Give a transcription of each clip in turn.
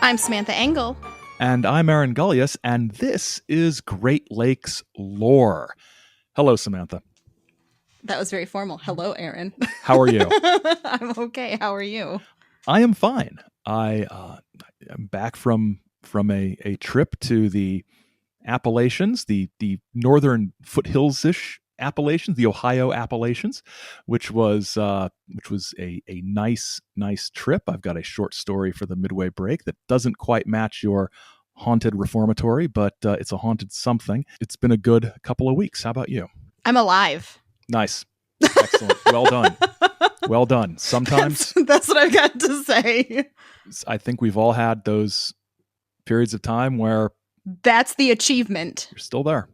I'm Samantha Engel. And I'm Aaron Gullius, and this is Great Lakes Lore. Hello, Samantha. That was very formal. Hello, Aaron. How are you? I'm okay. How are you? I am fine. I am back from a trip to the Appalachians, the northern foothills-ish Appalachians, the Ohio Appalachians, which was a nice trip. I've got a short story for the Midway Break that doesn't quite match your haunted reformatory, but it's a haunted something. It's been a good couple of weeks. How about you? I'm alive. Nice. Excellent. Well done. Well done. Sometimes that's what I've got to say. I think we've all had those periods of time where that's the achievement. You're still there.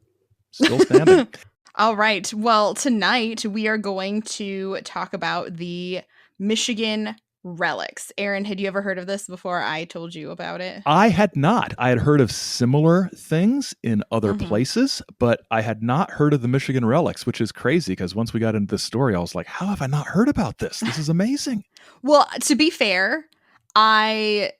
Still standing. All right. Well, tonight we are going to talk about the Michigan Relics. Aaron, had you ever heard of this before I told you about it? I had not. I had heard of similar things in other places, but I had not heard of the Michigan Relics, which is crazy because once we got into this story, I was like, how have I not heard about this? This is amazing. Well, to be fair, I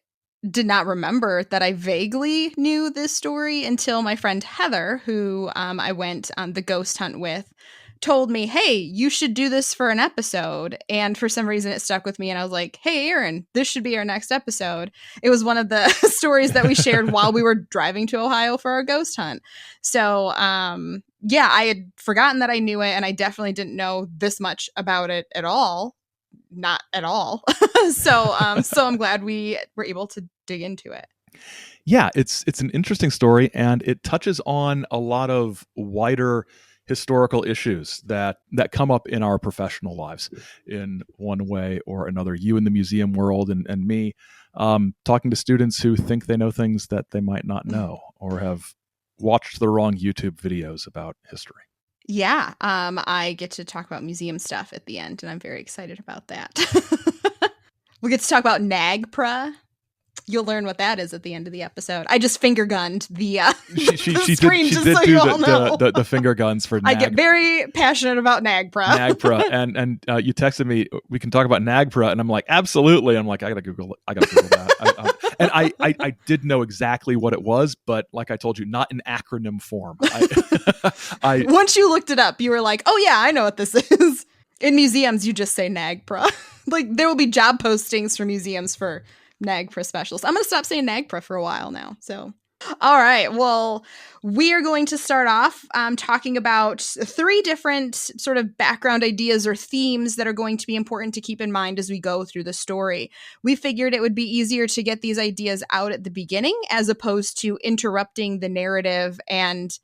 did not remember that I vaguely knew this story until my friend Heather, who I went on the ghost hunt with, told me, hey, you should do this for an episode. And for some reason it stuck with me. And I was like, hey, Aaron, this should be our next episode. It was one of the stories that we shared while we were driving to Ohio for our ghost hunt. So, yeah, I had forgotten that I knew it. And I definitely didn't know this much about it at all. Not at all. So I'm glad we were able to dig into it. Yeah, it's an interesting story. And it touches on a lot of wider historical issues that come up in our professional lives in one way or another. You in the museum world and me talking to students who think they know things that they might not know or have watched the wrong YouTube videos about history. Yeah, I get to talk about museum stuff at the end, and I'm very excited about that. We get to talk about NAGPRA. You'll learn what that is at the end of the episode. I just finger gunned the screen she just did so do you all know. the finger guns for I get very passionate about NAGPRA. NAGPRA, and you texted me, we can talk about NAGPRA, and I'm like, absolutely. I'm like, I gotta Google that. And I did know exactly what it was, but like I told you, not in acronym form. Once you looked it up, you were like, oh yeah, I know what this is. In museums, you just say NAGPRA. Like there will be job postings for museums for NAGPRA specialists. I'm going to stop saying NAGPRA for a while now. So, all right. Well, we are going to start off talking about 3 different sort of background ideas or themes that are going to be important to keep in mind as we go through the story. We figured it would be easier to get these ideas out at the beginning as opposed to interrupting the narrative and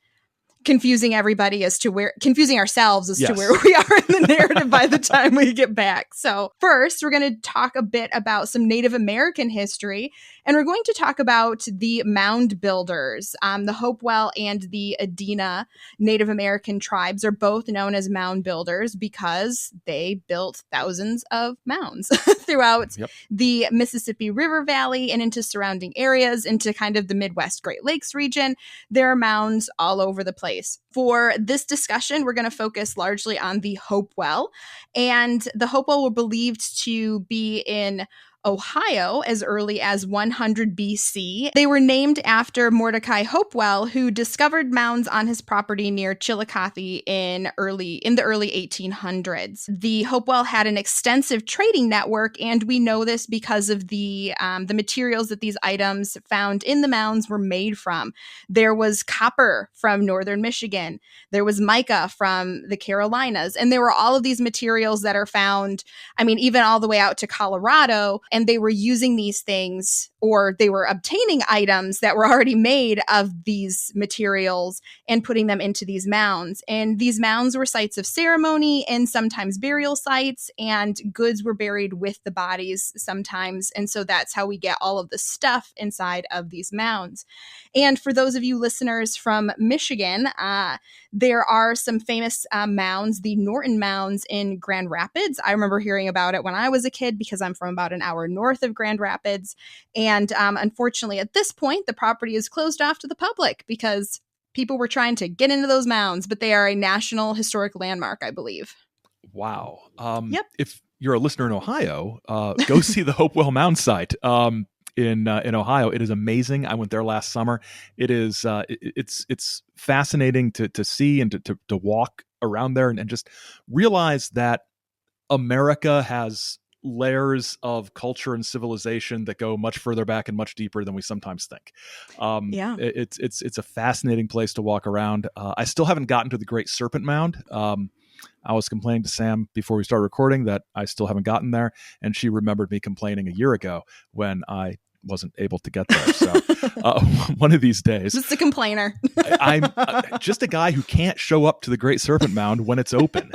confusing ourselves as to where we are in the narrative by the time we get back. So first, we're going to talk a bit about some Native American history, and we're going to talk about the mound builders. The Hopewell and the Adena Native American tribes are both known as mound builders because they built thousands of mounds throughout the Mississippi River Valley and into surrounding areas, into kind of the Midwest Great Lakes region. There are mounds all over the place. For this discussion, we're going to focus largely on the Hopewell, and the Hopewell were believed to be in Ohio as early as 100 BC. They were named after Mordecai Hopewell, who discovered mounds on his property near Chillicothe in the early 1800s. The Hopewell had an extensive trading network, and we know this because of the materials that these items found in the mounds were made from. There was copper from northern Michigan. There was mica from the Carolinas, and there were all of these materials that are found, even all the way out to Colorado. And they were using these things, or they were obtaining items that were already made of these materials and putting them into these mounds. And these mounds were sites of ceremony and sometimes burial sites, and goods were buried with the bodies sometimes. And so that's how we get all of the stuff inside of these mounds. And for those of you listeners from Michigan, there are some famous mounds, the Norton Mounds in Grand Rapids. I remember hearing about it when I was a kid because I'm from about an hour north of Grand Rapids. And unfortunately, at this point, the property is closed off to the public because people were trying to get into those mounds, but they are a National Historic Landmark, I believe. Wow. If you're a listener in Ohio, go see the Hopewell Mound site. in Ohio. It is amazing. I went there last summer. It is it's fascinating to see and to walk around there and just realize that America has layers of culture and civilization that go much further back and much deeper than we sometimes think. It's a fascinating place to walk around. I still haven't gotten to the Great Serpent Mound. I was complaining to Sam before we started recording that I still haven't gotten there, and she remembered me complaining a year ago when I wasn't able to get there. So one of these days, just a complainer. I'm just a guy who can't show up to the Great Serpent Mound when it's open.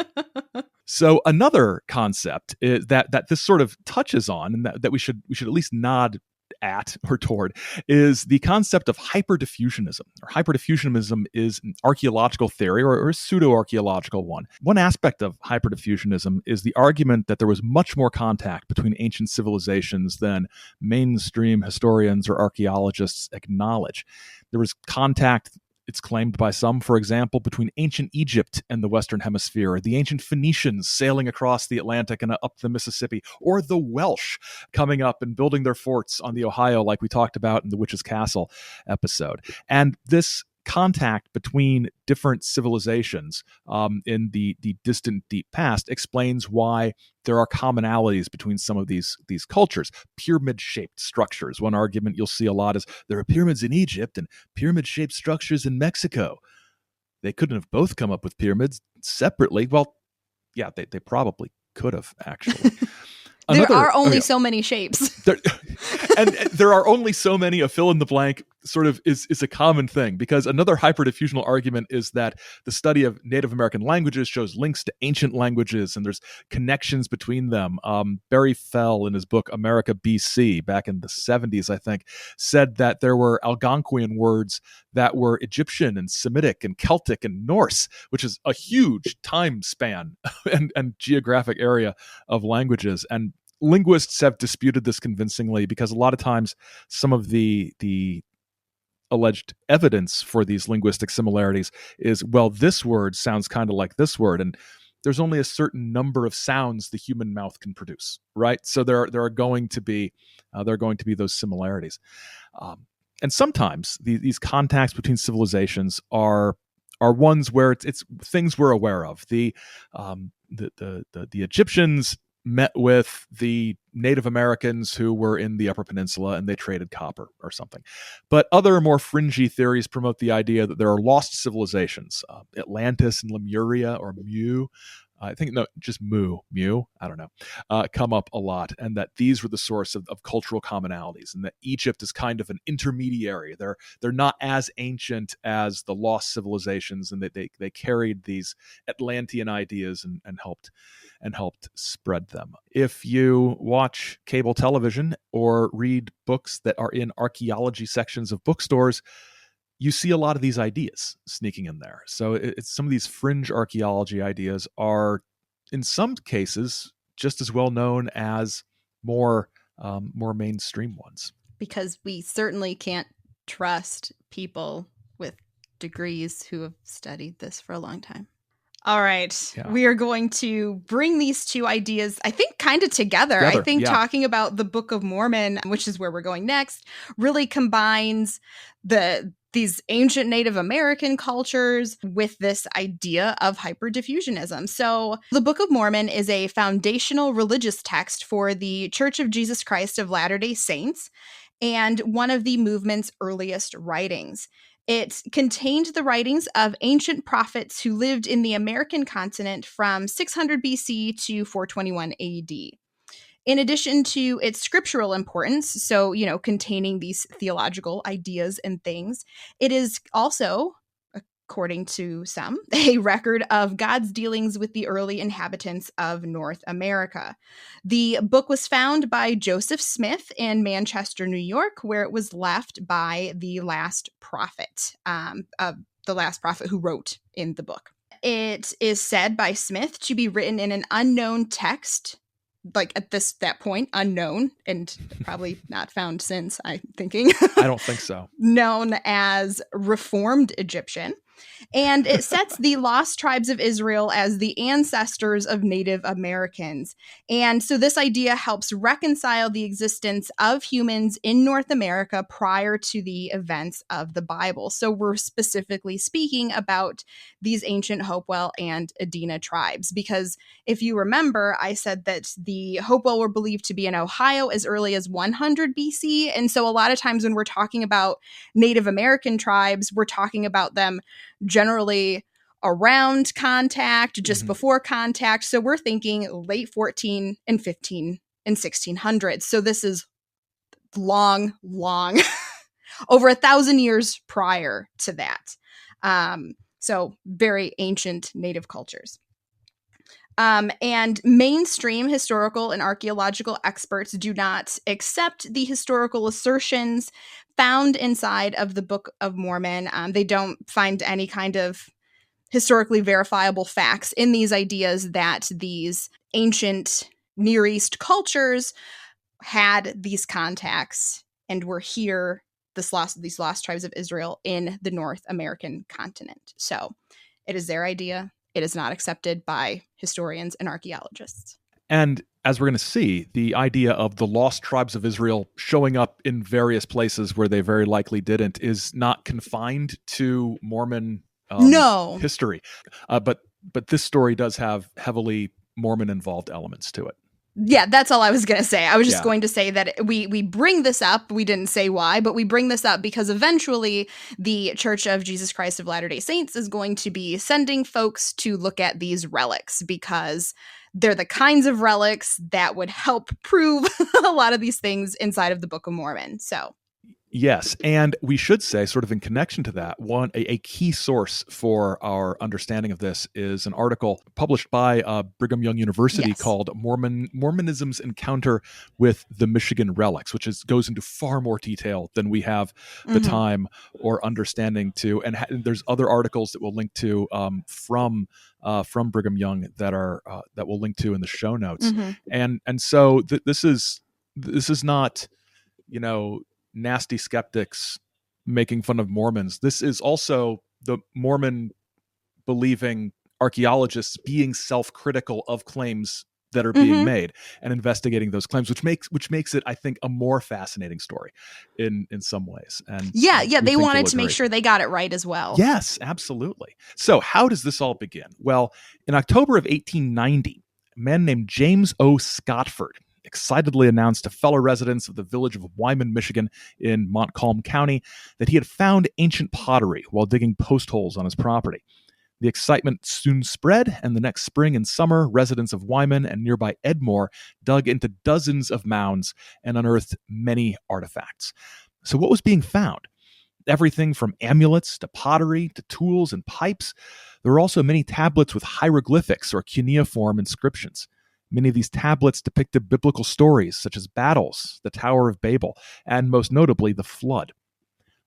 So another concept is that this sort of touches on, and that we should at least nod at or toward, is the concept of hyperdiffusionism. Or hyperdiffusionism is an archaeological theory or a pseudo-archaeological one. One aspect of hyperdiffusionism is the argument that there was much more contact between ancient civilizations than mainstream historians or archaeologists acknowledge. There was contact, it's claimed by some, for example, between ancient Egypt and the Western Hemisphere, the ancient Phoenicians sailing across the Atlantic and up the Mississippi, or the Welsh coming up and building their forts on the Ohio, like we talked about in the Witch's Castle episode. And this contact between different civilizations in the distant, deep past explains why there are commonalities between some of these cultures. Pyramid-shaped structures. One argument you'll see a lot is there are pyramids in Egypt and pyramid-shaped structures in Mexico. They couldn't have both come up with pyramids separately. Well, yeah, they probably could have, actually. There are only so many shapes. And there are only so many. A fill in the blank sort of is a common thing, because another hyperdiffusional argument is that the study of Native American languages shows links to ancient languages and there's connections between them. Barry Fell, in his book America BC, back in the 70s, I think, said that there were Algonquian words that were Egyptian and Semitic and Celtic and Norse, which is a huge time span and geographic area of languages. And linguists have disputed this convincingly, because a lot of times some of the alleged evidence for these linguistic similarities is, well, this word sounds kind of like this word, and there's only a certain number of sounds the human mouth can produce, right? So there are going to be those similarities, and sometimes these contacts between civilizations are ones where it's things we're aware of. The Egyptians met with the Native Americans who were in the Upper Peninsula and they traded copper or something. But other more fringy theories promote the idea that there are lost civilizations, Atlantis and Lemuria, or Mu. I think, no, just Mu, I don't know, come up a lot, and that these were the source of cultural commonalities, and that Egypt is kind of an intermediary. They're not as ancient as the lost civilizations, and that they carried these Atlantean ideas and helped spread them. If you watch cable television or read books that are in archaeology sections of bookstores, you see a lot of these ideas sneaking in there. So it's some of these fringe archaeology ideas are, in some cases, just as well known as more mainstream ones. Because we certainly can't trust people with degrees who have studied this for a long time. All right. Yeah. We are going to bring these two ideas, I think, kind of together. I think talking about the Book of Mormon, which is where we're going next, really combines these ancient Native American cultures with this idea of hyperdiffusionism. So the Book of Mormon is a foundational religious text for the Church of Jesus Christ of Latter-day Saints, and one of the movement's earliest writings. It contained the writings of ancient prophets who lived in the American continent from 600 BC to 421 AD. In addition to its scriptural importance, so, containing these theological ideas and things, it is also, according to some, a record of God's dealings with the early inhabitants of North America. The book was found by Joseph Smith in Manchester, New York, where it was left by the last prophet, who wrote in the book. It is said by Smith to be written in an unknown text, like at that point, unknown, and probably not found since, I'm thinking. I don't think so. Known as Reformed Egyptian. And it sets the lost tribes of Israel as the ancestors of Native Americans. And so this idea helps reconcile the existence of humans in North America prior to the events of the Bible. So we're specifically speaking about these ancient Hopewell and Adena tribes, because if you remember, I said that the Hopewell were believed to be in Ohio as early as 100 BC. And so a lot of times when we're talking about Native American tribes, we're talking about them generally around contact, just before contact. So we're thinking late 14 and 15 and 1600s. So this is long, over 1,000 years prior to that. So very ancient native cultures. And mainstream historical and archaeological experts do not accept the historical assertions found inside of the Book of Mormon. They don't find any kind of historically verifiable facts in these ideas that these ancient Near East cultures had these contacts and were here, these lost tribes of Israel in the North American continent. So it is their idea. It is not accepted by historians and archaeologists. And as we're going to see, the idea of the lost tribes of Israel showing up in various places where they very likely didn't is not confined to Mormon history. But this story does have heavily Mormon-involved elements to it. Yeah, that's all I was going to say. I was just going to say that we bring this up. We didn't say why, but we bring this up because eventually the Church of Jesus Christ of Latter-day Saints is going to be sending folks to look at these relics, because they're the kinds of relics that would help prove a lot of these things inside of the Book of Mormon. So yes, and we should say, sort of in connection to that, a key source for our understanding of this is an article published by Brigham Young University called Mormonism's Encounter with the Michigan Relics, which goes into far more detail than we have the time or understanding to. And there's other articles that we'll link to from Brigham Young that we'll link to in the show notes. And so this is not, nasty skeptics making fun of Mormons. This is also the Mormon believing archaeologists being self-critical of claims that are being made and investigating those claims, which makes it, I think, a more fascinating story in some ways. And they wanted to make sure they got it right as well. Yes, absolutely. So how does this all begin? Well, in October of 1890, a man named James O. Scotford excitedly announced to fellow residents of the village of Wyman, Michigan in Montcalm County that he had found ancient pottery while digging post holes on his property. The excitement soon spread, and the next spring and summer, residents of Wyman and nearby Edmore dug into dozens of mounds and unearthed many artifacts. So what was being found? Everything from amulets to pottery to tools and pipes. There were also many tablets with hieroglyphics or cuneiform inscriptions. Many of these tablets depicted biblical stories such as battles, the Tower of Babel, and most notably, the Flood.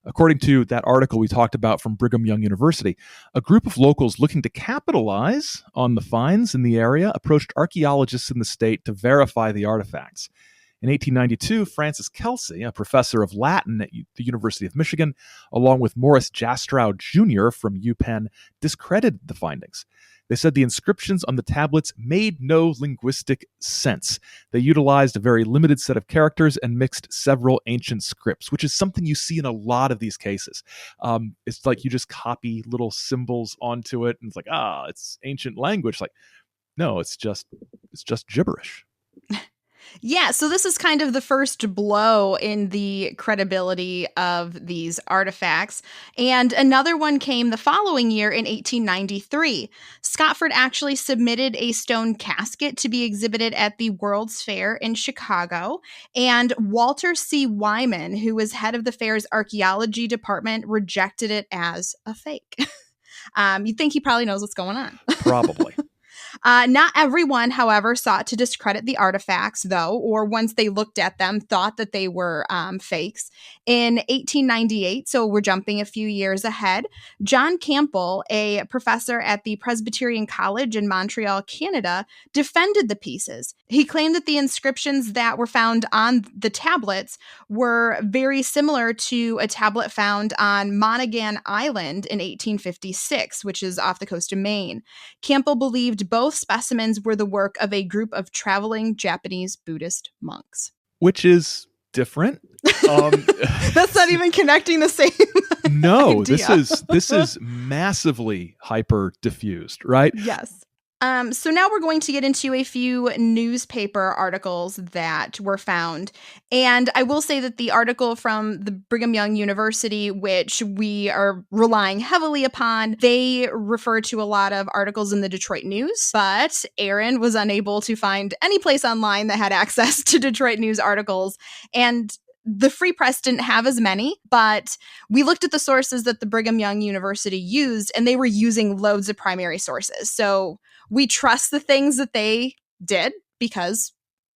According to that article we talked about from Brigham Young University, a group of locals looking to capitalize on the finds in the area approached archaeologists in the state to verify the artifacts. In 1892, Francis Kelsey, a professor of Latin at the University of Michigan, along with Morris Jastrow Jr. from UPenn, discredited the findings. They said the inscriptions on the tablets made no linguistic sense. They utilized a very limited set of characters and mixed several ancient scripts, which is something you see in a lot of these cases. It's like you just copy little symbols onto it, and it's like, it's ancient language. Like, no, it's just gibberish. Yeah, so this is kind of the first blow in the credibility of these artifacts. And another one came the following year in 1893. Scotford actually submitted a stone casket to be exhibited at the World's Fair in Chicago. And Walter C. Wyman, who was head of the fair's archaeology department, rejected it as a fake. You'd think he probably knows what's going on. Probably. Not everyone, however, sought to discredit the artifacts, though, or once they looked at them, thought that they were fakes. In 1898, so we're jumping a few years ahead, John Campbell, a professor at the Presbyterian College in Montreal, Canada, defended the pieces. He claimed that the inscriptions that were found on the tablets were very similar to a tablet found on Monaghan Island in 1856, which is off the coast of Maine. Campbell believed both specimens were the work of a group of traveling Japanese Buddhist monks. Which is different. That's not even connecting the same. No, idea. this is massively hyper diffused, right? Yes. So now we're going to get into a few newspaper articles that were found. And I will say that the article from the Brigham Young University, which we are relying heavily upon, they refer to a lot of articles in the Detroit News. But Aaron was unable to find any place online that had access to Detroit News articles. And the Free Press didn't have as many, but we looked at the sources that the Brigham Young University used, and they were using loads of primary sources. So we trust the things that they did because,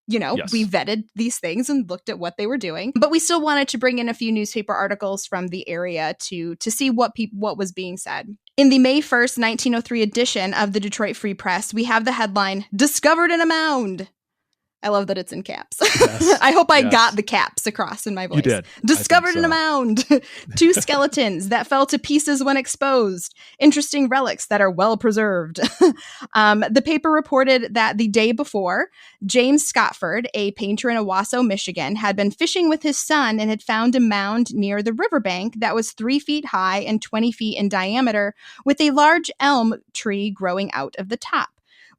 Yes. we vetted these things and looked at what they were doing. But we still wanted to bring in a few newspaper articles from the area to see what was being said. In the May 1st, 1903 edition of the Detroit Free Press, we have the headline, "Discovered in a Mound." I love that it's in caps. Yes. I hope I got the caps across in my voice. You did. Discovered in a mound. 2 skeletons that fell to pieces when exposed. Interesting relics that are well preserved. The paper reported that the day before, James Scotford, a painter in Owasso, Michigan, had been fishing with his son and had found a mound near the riverbank that was 3 feet high and 20 feet in diameter, with a large elm tree growing out of the top.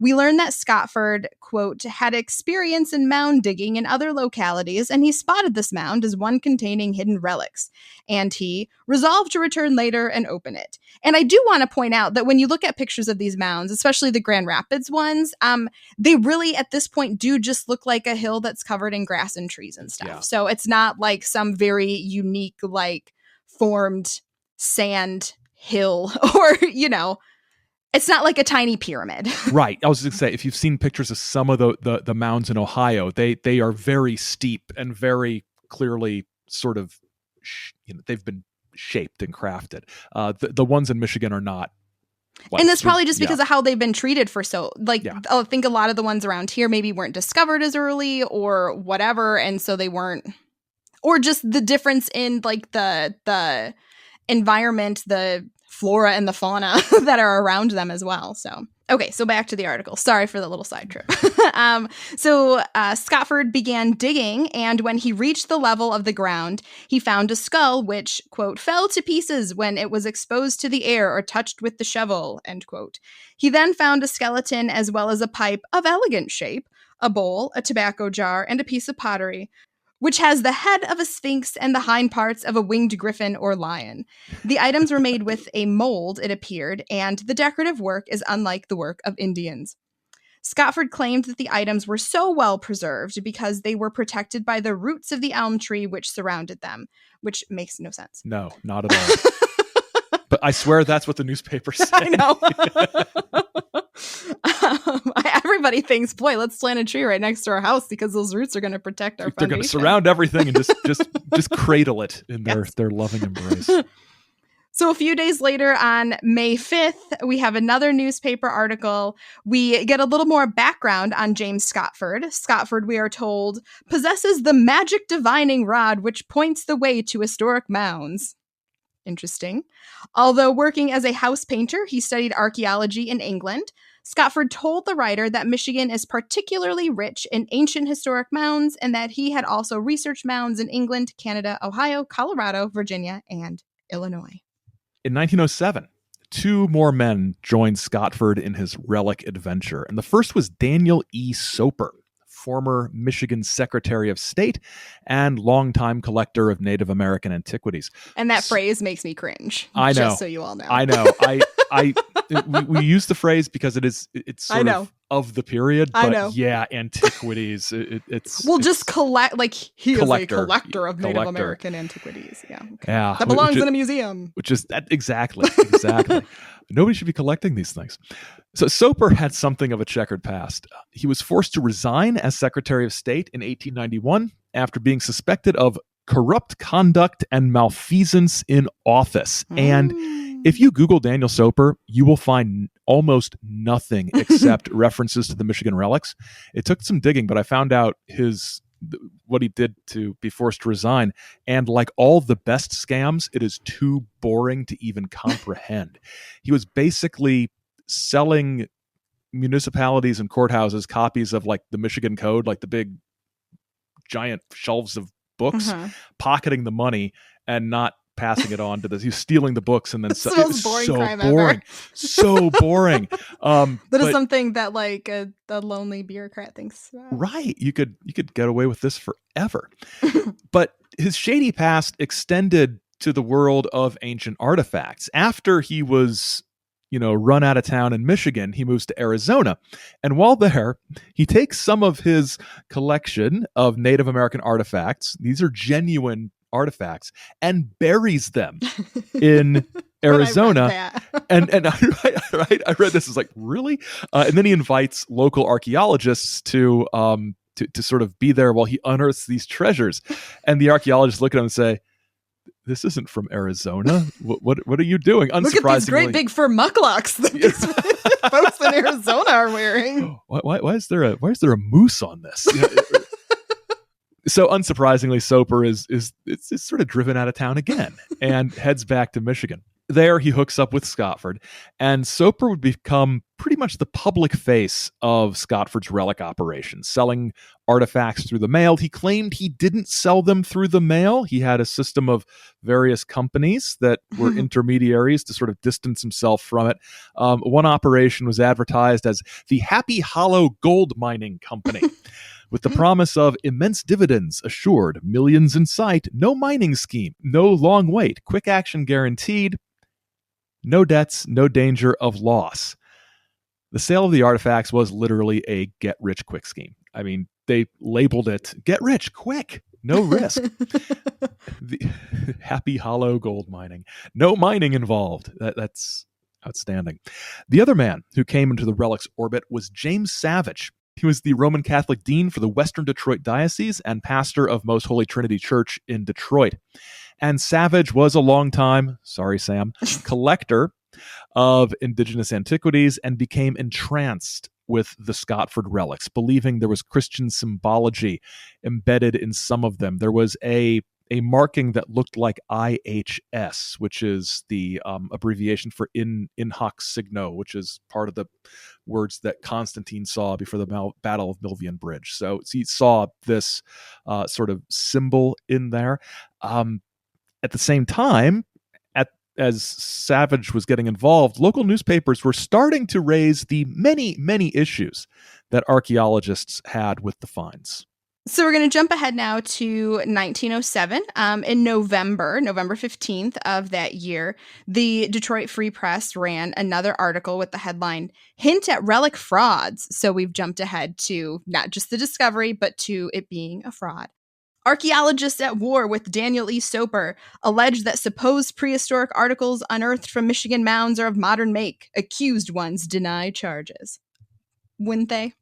We learned that Scotford, quote, had experience in mound digging in other localities, and he spotted this mound as one containing hidden relics. And he resolved to return later and open it. And I do want to point out that when you look at pictures of these mounds, especially the Grand Rapids ones, they really, at this point, do just look like a hill that's covered in grass and trees and stuff. Yeah. So it's not like some very unique, formed sand hill or, it's not like a tiny pyramid. Right. I was going to say, if you've seen pictures of some of the mounds in Ohio, they are very steep and very clearly sort of, they've been shaped and crafted. The ones in Michigan are not. And that's probably just because of how they've been treated for so, I think a lot of the ones around here maybe weren't discovered as early or whatever. And so they weren't, or just the difference in the environment, the flora and the fauna that are around them as well. So, okay, so back to the article. Sorry for the little side trip. So Scotford began digging, and when he reached the level of the ground, he found a skull which, quote, fell to pieces when it was exposed to the air or touched with the shovel, end quote. He then found a skeleton as well as a pipe of elegant shape, a bowl, a tobacco jar, and a piece of pottery, which has the head of a sphinx and the hind parts of a winged griffin or lion. The items were made with a mold, it appeared, and the decorative work is unlike the work of Indians. Scotford claimed that the items were so well preserved because they were protected by the roots of the elm tree which surrounded them, which makes no sense. No, not at all. But I swear that's what the newspaper said. I know. Everybody thinks, boy, let's plant a tree right next to our house because those roots are going to protect our foundation. They're going to surround everything and just cradle it in their loving embrace. So a few days later, on May 5th, we have another newspaper article. We get a little more background on James Scotford. Scotford, we are told, possesses the magic divining rod which points the way to historic mounds. Interesting. Although working as a house painter, he studied archaeology in England. Scotford told the writer that Michigan is particularly rich in ancient historic mounds and that he had also researched mounds in England, Canada, Ohio, Colorado, Virginia, and Illinois. In 1907, 2 more men joined Scotford in his relic adventure, and the first was Daniel E. Soper, former Michigan Secretary of State and longtime collector of Native American antiquities. And that phrase makes me cringe. I know. Just so you all know. I know. We use the phrase because it's sort of of the period. I But know. yeah, antiquities. It's just collect. Like he is a collector of Native collector. American antiquities. Yeah, okay. Yeah, that belongs in a museum. Which is that exactly. Nobody should be collecting these things. So Soper had something of a checkered past. He was forced to resign as Secretary of State in 1891 after being suspected of corrupt conduct and malfeasance in office. And if you Google Daniel Soper, you will find almost nothing except references to the Michigan Relics. It took some digging, but I found out what he did to be forced to resign. And like all the best scams, it is too boring to even comprehend. He was basically selling municipalities and courthouses copies of like the Michigan Code, like the big giant shelves of books, pocketing the money and not passing it on to this. He was stealing the books and then it was so boring. That is something that like a lonely bureaucrat thinks about. Right. You could get away with this forever. But his shady past extended to the world of ancient artifacts. After he was, run out of town in Michigan, he moves to Arizona. And while there, he takes some of his collection of Native American artifacts, these are genuine artifacts, and buries them in Arizona. and I read this, is like, really? And then he invites local archaeologists to sort of be there while he unearths these treasures. And the archaeologists look at him and say, this isn't from Arizona. What are you doing? Unsurprisingly, look at these great big fur mucklocks that these folks in Arizona are wearing. Why is there a moose on this? So unsurprisingly, Soper is sort of driven out of town again and heads back to Michigan. There, he hooks up with Scotford, and Soper would become pretty much the public face of Scotford's relic operations, selling artifacts through the mail. He claimed he didn't sell them through the mail. He had a system of various companies that were intermediaries to sort of distance himself from it. One operation was advertised as the Happy Hollow Gold Mining Company. With the promise of immense dividends assured, millions in sight, no mining scheme, no long wait, quick action guaranteed, no debts, no danger of loss. The sale of the artifacts was literally a get-rich-quick scheme. I mean, they labeled it, get rich, quick, no risk. The Happy Hollow Gold Mining. No mining involved. That's outstanding. The other man who came into the Relics orbit was James Savage. He was the Roman Catholic dean for the Western Detroit Diocese and pastor of Most Holy Trinity Church in Detroit. And Savage was a long-time, sorry Sam, collector of indigenous antiquities and became entranced with the Scotford relics, believing there was Christian symbology embedded in some of them. There was a marking that looked like IHS, which is the abbreviation for in hoc signo, which is part of the words that Constantine saw before the Battle of Milvian Bridge. So he saw this sort of symbol in there. At the same time, as Savage was getting involved, local newspapers were starting to raise the many, many issues that archaeologists had with the finds. So we're going to jump ahead now to 1907. In November 15th of that year, the Detroit Free Press ran another article with the headline, Hint at Relic Frauds. So we've jumped ahead to not just the discovery, but to it being a fraud. Archaeologists at war with Daniel E. Soper allege that supposed prehistoric articles unearthed from Michigan mounds are of modern make. Accused ones deny charges. Wouldn't they?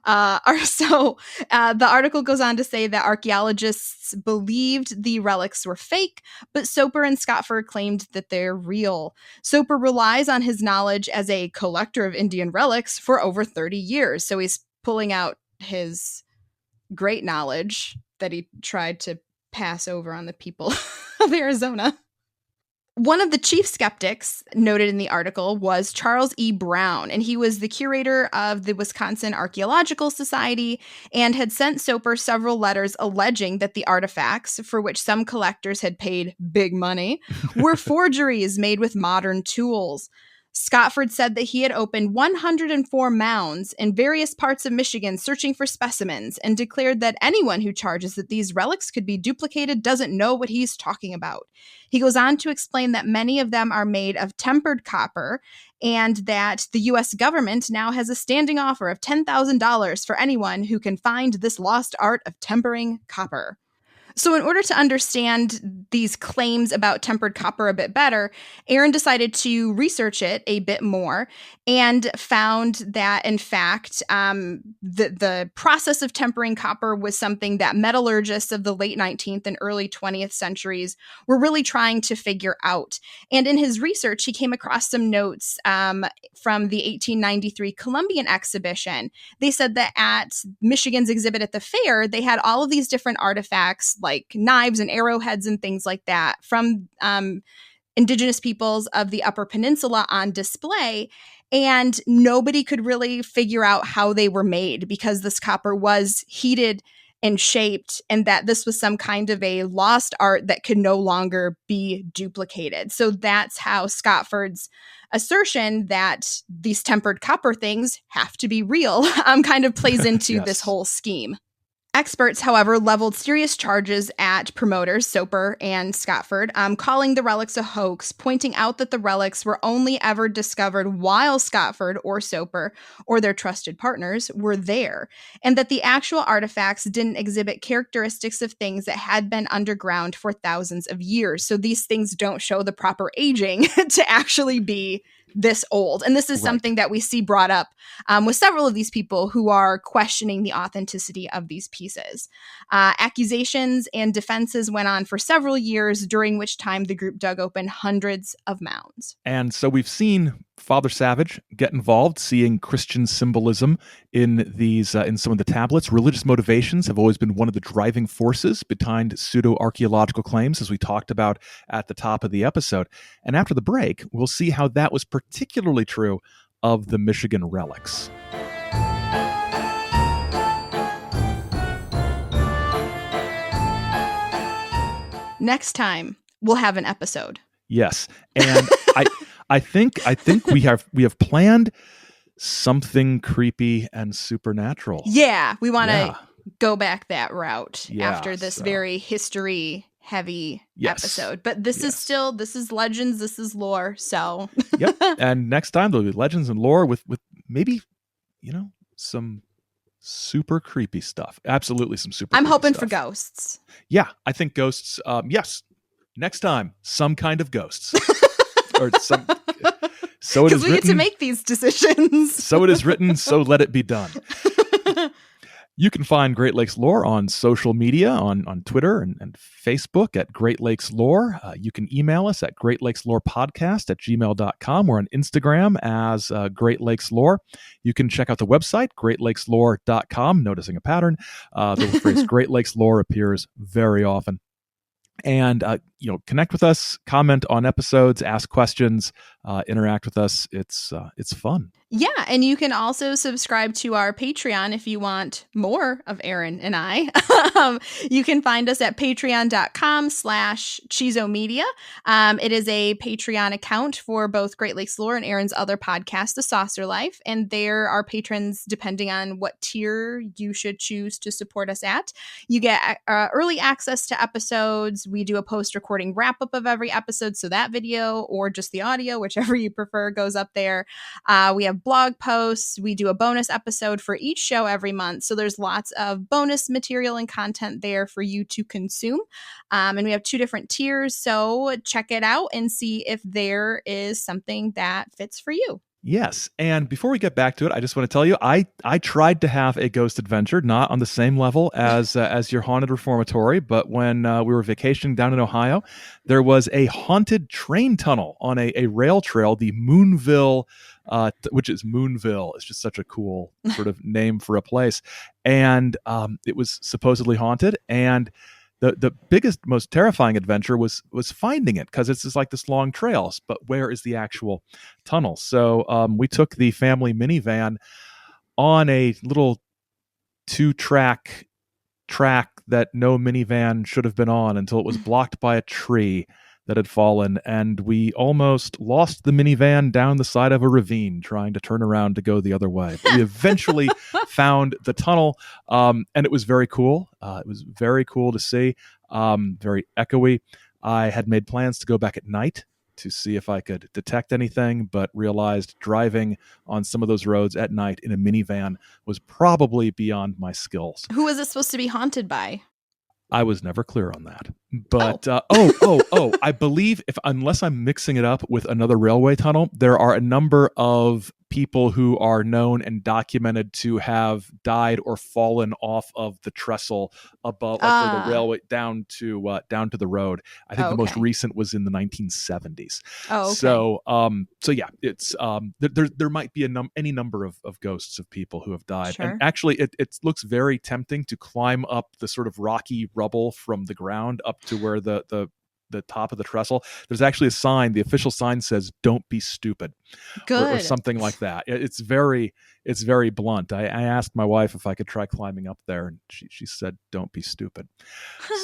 The article goes on to say that archaeologists believed the relics were fake, but Soper and Scotford claimed that they're real. Soper relies on his knowledge as a collector of Indian relics for over 30 years. So he's pulling out his great knowledge that he tried to pass over on the people of Arizona. One of the chief skeptics noted in the article was Charles E. Brown, and he was the curator of the Wisconsin Archaeological Society and had sent Soper several letters alleging that the artifacts, for which some collectors had paid big money, were forgeries made with modern tools. Scotford said that he had opened 104 mounds in various parts of Michigan searching for specimens, and declared that anyone who charges that these relics could be duplicated doesn't know what he's talking about. He goes on to explain that many of them are made of tempered copper, and that the U.S. government now has a standing offer of $10,000 for anyone who can find this lost art of tempering copper. So in order to understand these claims about tempered copper a bit better, Aaron decided to research it a bit more and found that, in fact, the process of tempering copper was something that metallurgists of the late 19th and early 20th centuries were really trying to figure out. And in his research, he came across some notes from the 1893 Columbian exhibition. They said that at Michigan's exhibit at the fair, they had all of these different artifacts like knives and arrowheads and things like that from indigenous peoples of the Upper Peninsula on display. And nobody could really figure out how they were made because this copper was heated and shaped, and that this was some kind of a lost art that could no longer be duplicated. So that's how Scotford's assertion that these tempered copper things have to be real kind of plays into Yes. this whole scheme. Experts, however, leveled serious charges at promoters Soper and Scotford, calling the relics a hoax, pointing out that the relics were only ever discovered while Scotford or Soper or their trusted partners were there, and that the actual artifacts didn't exhibit characteristics of things that had been underground for thousands of years. So these things don't show the proper aging to actually be this old. And this is something that we see brought up with several of these people who are questioning the authenticity of these pieces. Accusations and defenses went on for several years, during which time the group dug open hundreds of mounds. And so we've seen Father Savage get involved, seeing Christian symbolism in these in some of the tablets. Religious motivations have always been one of the driving forces behind pseudo-archaeological claims, as we talked about at the top of the episode. And after the break, we'll see how that was particularly true of the Michigan relics. Next time, we'll have an episode. Yes, and I think we have planned something creepy and supernatural. Yeah, we want to go back that route after this very history heavy episode. But this is legends, this is lore, so Yep. And next time there'll be legends and lore with maybe, some super creepy stuff. Absolutely some super I'm creepy hoping stuff. for ghosts. Yeah, I think ghosts, yes. Next time, some kind of ghosts. Or some. So it is written. Because we get to make these decisions. So it is written, so let it be done. You can find Great Lakes Lore on social media, on Twitter and Facebook at Great Lakes Lore. You can email us at greatlakesLorePodcast@gmail.com. We're on Instagram as Great Lakes Lore. You can check out the website, greatlakesLore.com. Noticing a pattern. The phrase Great Lakes Lore appears very often. And, connect with us, comment on episodes, ask questions, interact with us. It's fun. Yeah, and you can also subscribe to our Patreon if you want more of Aaron and I. You can find us at patreon.com/Chizomedia. It is a Patreon account for both Great Lakes Lore and Aaron's other podcast, The Saucer Life. And there are patrons, depending on what tier you should choose to support us at. You get early access to episodes. We do a post-recording wrap-up of every episode, so that video or just the audio, whichever you prefer, goes up there. We have blog posts. We do a bonus episode for each show every month. So there's lots of bonus material and content there for you to consume. And we have 2 different tiers. So check it out and see if there is something that fits for you. Yes. And before we get back to it, I just want to tell you, I tried to have a ghost adventure, not on the same level as your haunted reformatory, but when we were vacationing down in Ohio, there was a haunted train tunnel on a rail trail, the Moonville, which is Moonville. It's just such a cool sort of name for a place. And it was supposedly haunted. And the biggest, most terrifying adventure was finding it, because it's just like this long trail, but where is the actual tunnel? So we took the family minivan on a little 2-track track that no minivan should have been on until it was blocked by a tree. that had fallen, and we almost lost the minivan down the side of a ravine trying to turn around to go the other way. But we eventually found the tunnel, and it was very cool. It was very cool to see, very echoey. I had made plans to go back at night to see if I could detect anything, but realized driving on some of those roads at night in a minivan was probably beyond my skills. Who is it supposed to be haunted by? I was never clear on that. But I believe, unless I'm mixing it up with another railway tunnel, there are a number of people who are known and documented to have died or fallen off of the trestle above, like the railway down to the road. I think the most recent was in the 1970s. Oh, okay. So yeah, it's there might be any number of ghosts of people who have died. Sure. And actually, it looks very tempting to climb up the sort of rocky rubble from the ground up to where the top of the trestle. There's actually a sign. The official sign says, "Don't be stupid," or something like that. It's very blunt. I asked my wife if I could try climbing up there, and she said, "Don't be stupid."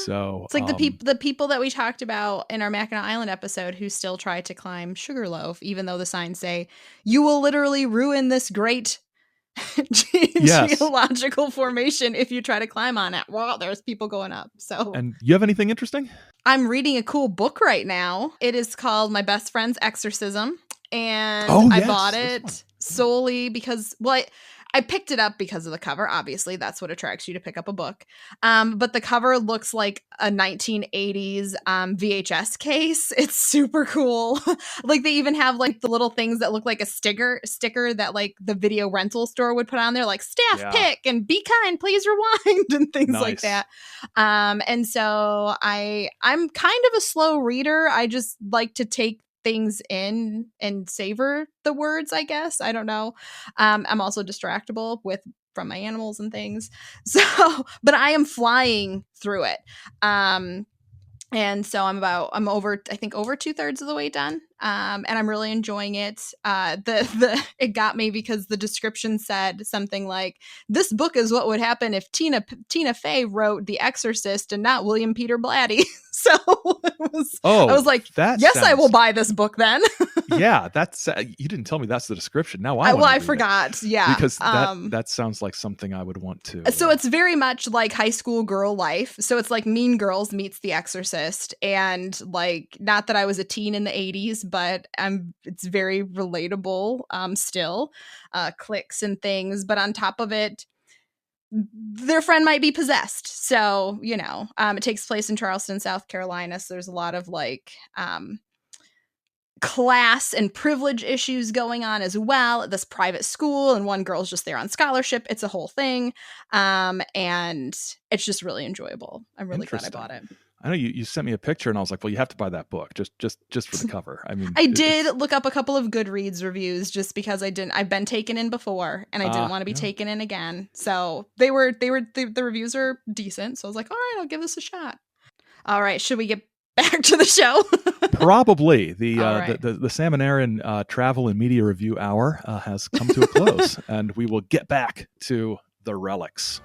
So it's like the people that we talked about in our Mackinac Island episode who still try to climb Sugarloaf, even though the signs say you will literally ruin this great geological formation if you try to climb on it. Well, there's people going up. So, and you have anything interesting? I'm reading a cool book right now. It is called My Best Friend's Exorcism, and I bought it solely because, well, I picked it up because of the cover. Obviously, that's what attracts you to pick up a book. But the cover looks like a 1980s VHS case. It's super cool. Like they even have like the little things that look like a sticker that like the video rental store would put on there, like staff pick and be kind, please rewind and things like that. And so I'm kind of a slow reader. I just like to take things in and savor the words, I guess. I don't know. I'm also distractible from my animals and things. So, but I am flying through it. And so I'm over 2/3 of the way done. And I'm really enjoying it. It got me because the description said something like, "This book is what would happen if Tina Fey wrote The Exorcist and not William Peter Blatty." So I was like, yes, I will buy this book then. Yeah, that's you didn't tell me that's the description. Now I forgot. Yeah, because that sounds like something I would want to. So it's very much like high school girl life. So it's like Mean Girls meets The Exorcist, and like, not that I was a teen in the 80s, but it's very relatable. Still, cliques and things, but on top of it, their friend might be possessed. So, it takes place in Charleston, South Carolina. So there's a lot of like class and privilege issues going on as well at this private school, and one girl's just there on scholarship. It's a whole thing. And it's just really enjoyable. I'm really glad I bought it. I know you sent me a picture and I was like, well, you have to buy that book just for the cover. I mean, I did look up a couple of Goodreads reviews just because I've been taken in before and I didn't want to be taken in again. So the reviews are decent. So I was like, all right, I'll give this a shot. All right. Should we get back to the show? Probably. The Sam and Aaron travel and media review hour has come to a close, and we will get back to the relics.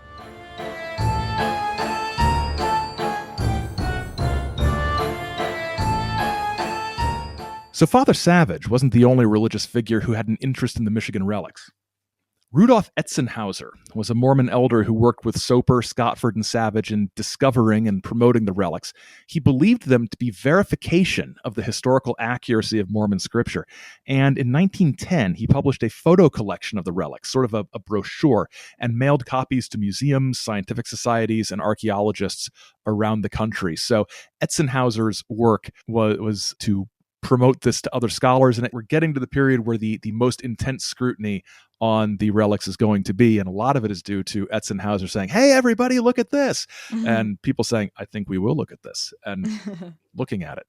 So Father Savage wasn't the only religious figure who had an interest in the Michigan relics. Rudolf Etzenhauser was a Mormon elder who worked with Soper, Scotford, and Savage in discovering and promoting the relics. He believed them to be verification of the historical accuracy of Mormon scripture. And in 1910, he published a photo collection of the relics, sort of a brochure, and mailed copies to museums, scientific societies, and archaeologists around the country. So Etzenhauser's work was to promote this to other scholars, and we're getting to the period where the most intense scrutiny on the relics is going to be, and a lot of it is due to Etzenhauser saying, "Hey, everybody, look at this," and people saying, "I think we will look at this," and looking at it.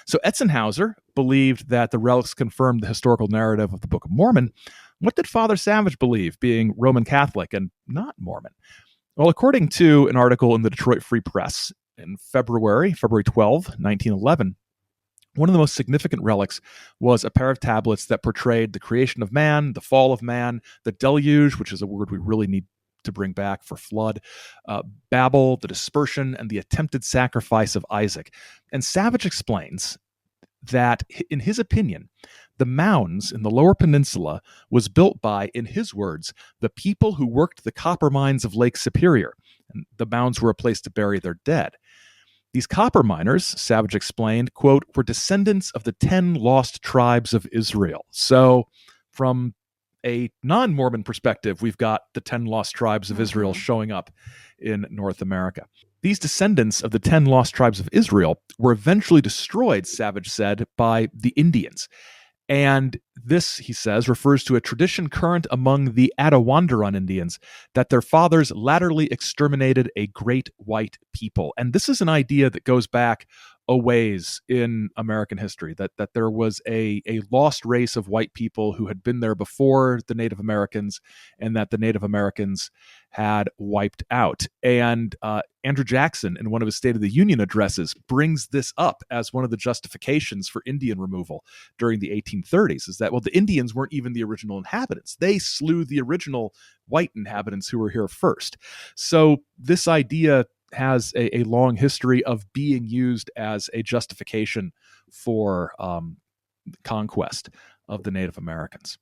So Etzenhauser believed that the relics confirmed the historical narrative of the Book of Mormon. What did Father Savage believe, being Roman Catholic and not Mormon? Well, according to an article in the Detroit Free Press in February 12, 1911, one of the most significant relics was a pair of tablets that portrayed the creation of man, the fall of man, the deluge, which is a word we really need to bring back for flood, Babel, the dispersion, and the attempted sacrifice of Isaac. And Savage explains that, in his opinion, the mounds in the Lower Peninsula was built by, in his words, the people who worked the copper mines of Lake Superior. And the mounds were a place to bury their dead. These copper miners, Savage explained, quote, were descendants of the 10 lost tribes of Israel. So from a non-Mormon perspective, we've got the 10 lost tribes of Israel showing up in North America. These descendants of the 10 lost tribes of Israel were eventually destroyed, Savage said, by the Indians. And this, he says, refers to a tradition current among the Attawandaron Indians that their fathers latterly exterminated a great white people. And this is an idea that goes back a ways in American history, that there was a lost race of white people who had been there before the Native Americans, and that the Native Americans had wiped out. And Andrew Jackson, in one of his State of the Union addresses, brings this up as one of the justifications for Indian removal during the 1830s, is that, well, the Indians weren't even the original inhabitants. They slew the original white inhabitants who were here first. So this idea has a long history of being used as a justification for conquest of the Native Americans.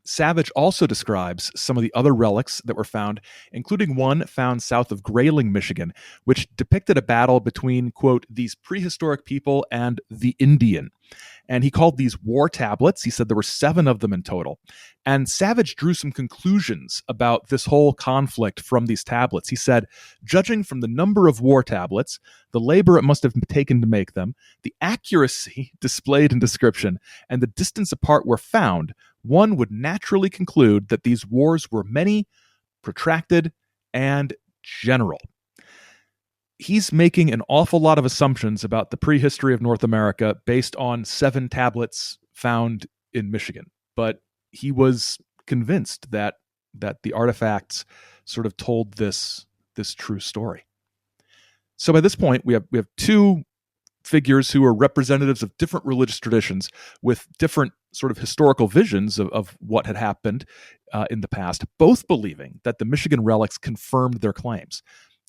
Savage also describes some of the other relics that were found, including one found south of Grayling, Michigan, which depicted a battle between, quote, these prehistoric people and the Indian. And he called these war tablets. He said there were 7 of them in total. And Savage drew some conclusions about this whole conflict from these tablets. He said, judging from the number of war tablets, the labor it must have taken to make them, the accuracy displayed in description, and the distance apart were found, one would naturally conclude that these wars were many, protracted, and general. He's making an awful lot of assumptions about the prehistory of North America based on 7 tablets found in Michigan. But he was convinced that the artifacts sort of told this true story. So by this point, we have 2 figures who are representatives of different religious traditions with different sort of historical visions of what had happened in the past, both believing that the Michigan relics confirmed their claims.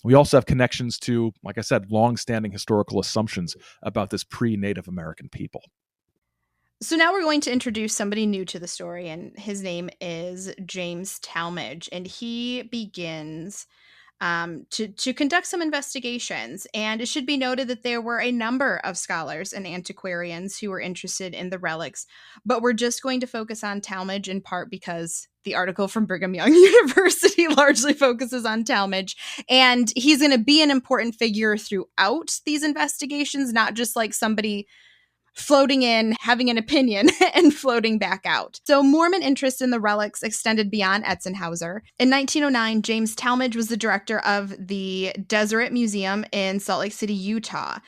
We also have connections to, like I said, long-standing historical assumptions about this pre-Native American people. So now we're going to introduce somebody new to the story, and his name is James Tallmadge, and he begins to conduct some investigations. And it should be noted that there were a number of scholars and antiquarians who were interested in the relics, but we're just going to focus on Tallmadge in part because the article from Brigham Young University largely focuses on Tallmadge, and he's going to be an important figure throughout these investigations, not just like somebody floating in, having an opinion, and floating back out. So Mormon interest in the relics extended beyond Etzenhauser. In 1909, James Tallmadge was the director of the Deseret Museum in Salt Lake City, Utah.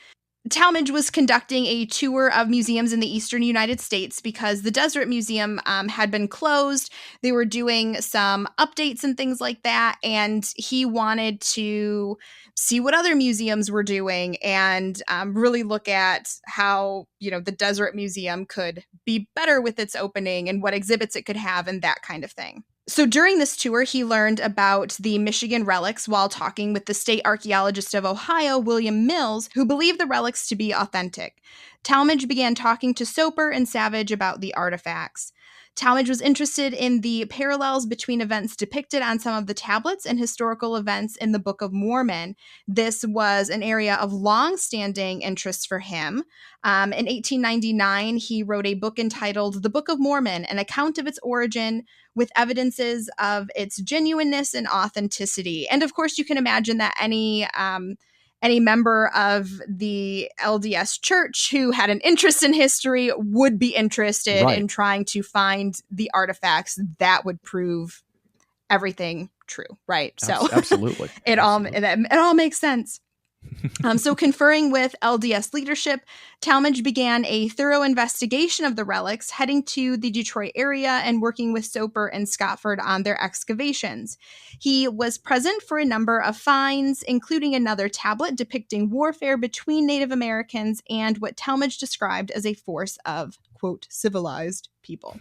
Tallmadge was conducting a tour of museums in the eastern United States because the Deseret Museum had been closed. They were doing some updates and things like that, and he wanted to see what other museums were doing and really look at how, the Deseret Museum could be better with its opening and what exhibits it could have and that kind of thing. So during this tour, he learned about the Michigan relics while talking with the state archaeologist of Ohio, William Mills, who believed the relics to be authentic. Tallmadge began talking to Soper and Savage about the artifacts. Tallmadge was interested in the parallels between events depicted on some of the tablets and historical events in the Book of Mormon. This was an area of long-standing interest for him. In 1899, he wrote a book entitled The Book of Mormon, an account of its origin with evidences of its genuineness and authenticity. And of course, you can imagine that any member of the LDS Church who had an interest in history would be interested in trying to find the artifacts that would prove everything true, right? So absolutely, it all makes sense. So conferring with LDS leadership, Tallmadge began a thorough investigation of the relics, heading to the Detroit area and working with Soper and Scotford on their excavations. He was present for a number of finds, including another tablet depicting warfare between Native Americans and what Tallmadge described as a force of, quote, civilized people.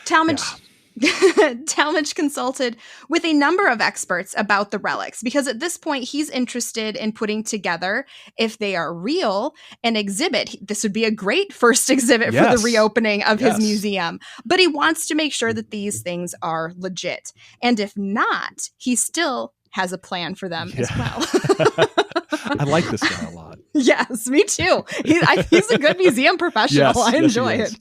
Tallmadge... Tallmadge consulted with a number of experts about the relics because at this point he's interested in putting together, if they are real, an exhibit. This would be a great first exhibit for the reopening of his museum. But he wants to make sure that these things are legit. And if not, he still has a plan for them as well. I like this guy a lot. Yes, me too. He's a good museum professional. Yes, I enjoy it.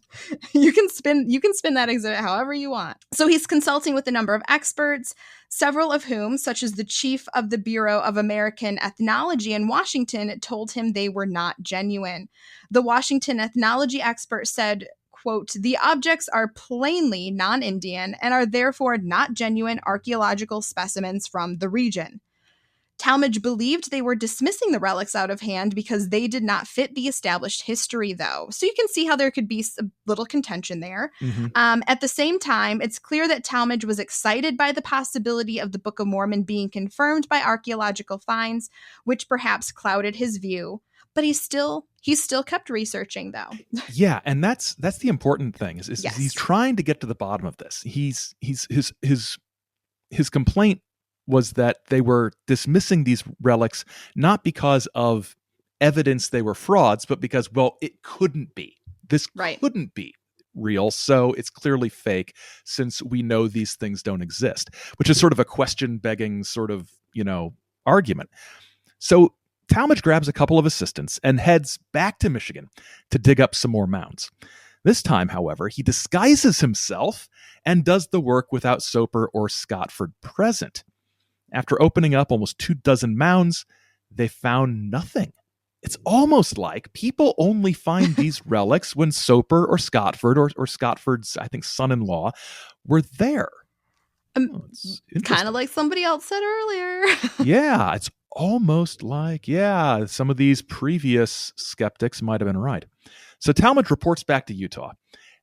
You can spin that exhibit however you want. So he's consulting with a number of experts, several of whom, such as the chief of the Bureau of American Ethnology in Washington, told him they were not genuine. The Washington ethnology expert said, quote, "The objects are plainly non-Indian and are therefore not genuine archaeological specimens from the region." Tallmadge believed they were dismissing the relics out of hand because they did not fit the established history, though. So you can see how there could be a little contention there. Mm-hmm. At the same time, it's clear that Tallmadge was excited by the possibility of the Book of Mormon being confirmed by archaeological finds, which perhaps clouded his view. But he still kept researching, though. Yeah, and that's the important thing is yes. He's trying to get to the bottom of this. His complaint was that they were dismissing these relics not because of evidence they were frauds, but because, well, it couldn't be. This couldn't be real, so it's clearly fake since we know these things don't exist, which is sort of a question-begging sort of, argument. So Tallmadge grabs a couple of assistants and heads back to Michigan to dig up some more mounds. This time, however, he disguises himself and does the work without Soper or Scotford present. After opening up almost 24 mounds, they found nothing. It's almost like people only find these relics when Soper or Scotford or Scotford's, I think, son-in-law were there. Kind of like somebody else said earlier. Yeah, it's almost like, some of these previous skeptics might have been right. So Tallmadge reports back to Utah.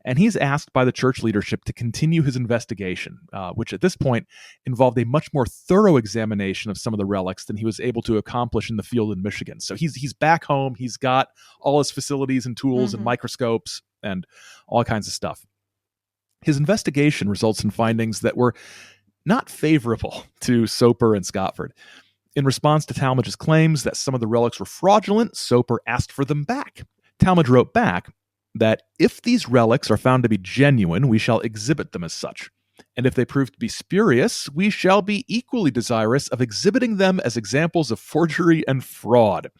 And he's asked by the church leadership to continue his investigation, which at this point involved a much more thorough examination of some of the relics than he was able to accomplish in the field in Michigan. So he's back home. He's got all his facilities and tools and microscopes and all kinds of stuff. His investigation results in findings that were not favorable to Soper and Scotford. In response to Tallmadge's claims that some of the relics were fraudulent, Soper asked for them back. Tallmadge wrote back that if these relics are found to be genuine, we shall exhibit them as such. And if they prove to be spurious, we shall be equally desirous of exhibiting them as examples of forgery and fraud.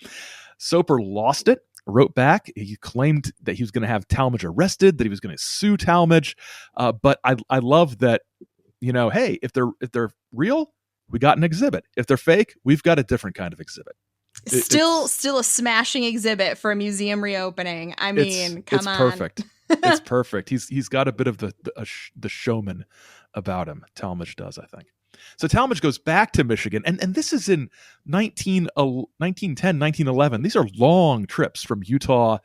Soper lost it, wrote back. He claimed that he was going to have Tallmadge arrested, that he was going to sue Tallmadge. But I love that, hey, if they're real, we got an exhibit. If they're fake, we've got a different kind of exhibit. Still a smashing exhibit for a museum reopening. I mean, come on. It's perfect. It's perfect. He's got a bit of the showman about him. Tallmadge does, I think. So Tallmadge goes back to Michigan, and this is in 1910, 1911. These are long trips from Utah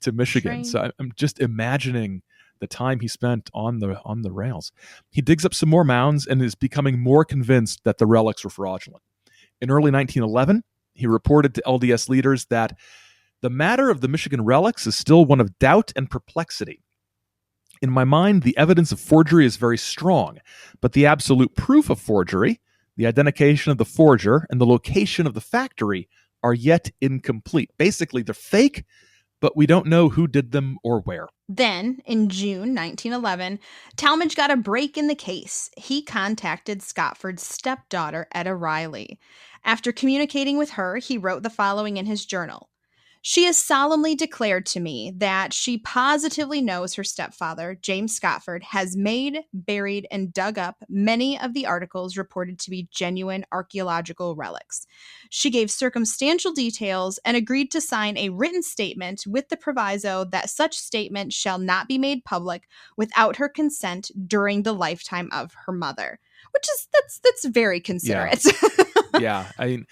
to Michigan. So I'm just imagining the time he spent on the rails. He digs up some more mounds and is becoming more convinced that the relics were fraudulent. In early 1911, he reported to LDS leaders that the matter of the Michigan relics is still one of doubt and perplexity. In my mind, the evidence of forgery is very strong, but the absolute proof of forgery, the identification of the forger, and the location of the factory are yet incomplete. Basically, they're fake, but we don't know who did them or where. Then, in June 1911, Tallmadge got a break in the case. He contacted Scotford's stepdaughter, Etta Riley. After communicating with her, he wrote the following in his journal. "She has solemnly declared to me that she positively knows her stepfather, James Scotford, has made, buried, and dug up many of the articles reported to be genuine archaeological relics. She gave circumstantial details and agreed to sign a written statement with the proviso that such statement shall not be made public without her consent during the lifetime of her mother." Which is, that's very considerate. Yeah. I mean,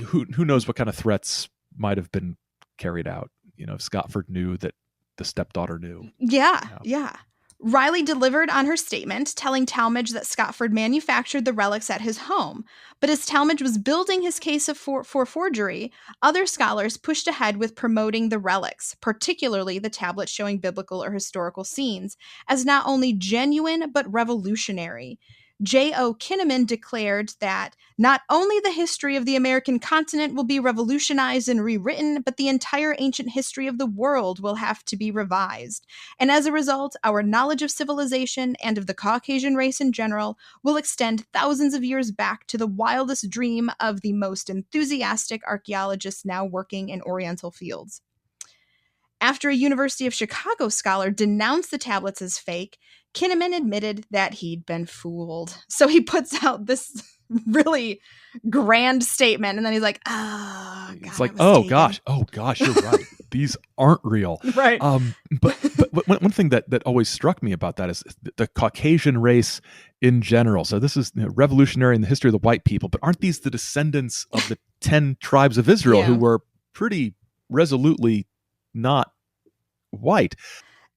who knows what kind of threats might have been carried out, if Scotford knew that the stepdaughter knew. Yeah. Riley delivered on her statement, telling Tallmadge that Scotford manufactured the relics at his home. But as Tallmadge was building his case for forgery, other scholars pushed ahead with promoting the relics, particularly the tablets showing biblical or historical scenes, as not only genuine but revolutionary. J.O. Kinnaman declared that not only the history of the American continent will be revolutionized and rewritten, but the entire ancient history of the world will have to be revised. And as a result, our knowledge of civilization and of the Caucasian race in general will extend thousands of years back to the wildest dream of the most enthusiastic archaeologists now working in Oriental fields. After a University of Chicago scholar denounced the tablets as fake, Kinnaman admitted that he'd been fooled. So he puts out this really grand statement, and then he's like, "Oh, God, it's like, oh gosh, you're right. These aren't real." Right. But one thing that always struck me about that is the Caucasian race in general. So this is revolutionary in the history of the white people, but aren't these the descendants of the 10 tribes of Israel who were pretty resolutely not white?